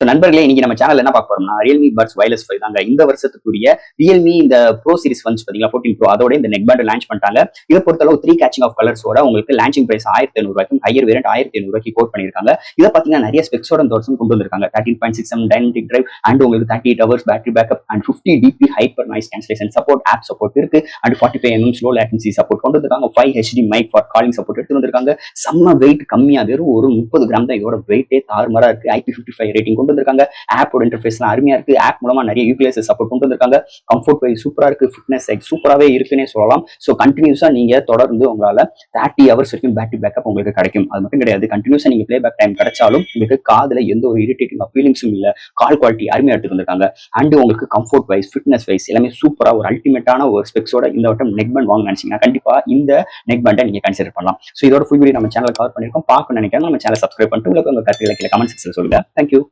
நண்பர்களே, இன்னைக்கு நம்ம சேனல்ல என்ன பார்க்க போறோம்னா Realme Buds Wireless 5 தாங்க. இந்த வருஷத்துக்குரிய Realme இந்த Pro சீரிஸ் வந்துச்சு பாத்தீங்களா, 14 Pro, அதோட இந்த நெக் பேண்ட் லான்ச் பண்ணிட்டாங்க. இதை பொறுத்தளவு 3 கேச்சிங் ஆஃப் கலர்ஸோட உங்களுக்கு லான்ச்சிங் பிரைஸ் 1500 ரூபாய்க்கும், ஹையர் வேரியன்ட் 1500 ரூபாய்க்கு கோட் பண்ணிருக்காங்க. இதை பாத்தீங்கன்னா நிறைய ஸ்பெக்ஸோட இந்த வருஷம் கொண்டு வந்திருக்காங்க. 13.67 டைனமிக் டிரைவ் அண்ட் உங்களுக்கு 38 hours battery backup and 50 dp hyper noise cancellation support, app support இருக்கு and 45mm slow latency support கொண்டு வந்திருக்காங்க. 5 HD mic for calling support எடுத்து வந்திருக்காங்க. செம்ம வெயிட் கம்மியா, வெறும் ஒரு 30 கிராம் தான் இதோட வெயிட்டே தாறுமாறா இருக்கு. IP55 ரேட்டிங் கொண்டு வந்திருக்காங்க. ஆப்போட இன்டர்ஃபேஸ்லாம் அருமையா இருக்கு. ஆப் மூலமா நிறைய யூபிஎஸ் சப்போர்ட் கொண்டு வந்திருக்காங்க. கம்ஃபர்ட் வைஸ் சூப்பரா இருக்கு. ஃபிட்னஸ் சைட் சூப்பராகவே இருக்குன்னே சொல்லலாம். ஸோ கண்டினியூஸா நீங்க தொடர்ந்து உங்களால 30 ஹவர்ஸ் வரைக்கும் பேட்டரி பேக்கப் உங்களுக்கு கிடைக்கும். அது மட்டும் கிடையாது, கண்டினியூஸா நீங்க பிளே பேக் டைம் கிடைச்சாலும் உங்களுக்கு காதுல எந்த ஒரு இரிட்டேட்டிங் ஃபீலிங்ஸும் இல்ல. கால் குவாலிட்டி அருமையா எடுத்து வந்திருக்காங்க. அண்ட் உங்களுக்கு கம்ஃபர்ட் வைஸ் ஃபிட்னஸ் வைஸ் எல்லாமே சூப்பரா ஒரு அல்டிமேட்டான ஒரு ஸ்பெக்ஸோட இந்த வட்டம் நெக் பேண்ட் வாங்க நினைச்சீங்கன்னா கண்டிப்பா இந்த நெக் பேண்டை நீங்க கன்சிடர் பண்ணலாம். ஸோ இதோட ஃபுல் வீடியோ நம்ம சேனல் கவர் பண்ணிருக்கோம். பார்க்கணும்னு நினைக்கிறேன் நம்ம சேனல் சப்ஸ்கிரைப் பண்ணிட்டு உங்களுக்கு உங்க கருத்துக்களை கீழே கமெண்ட் செக்ஷன்ல சொல்லுங்க. தேங்க்யூ.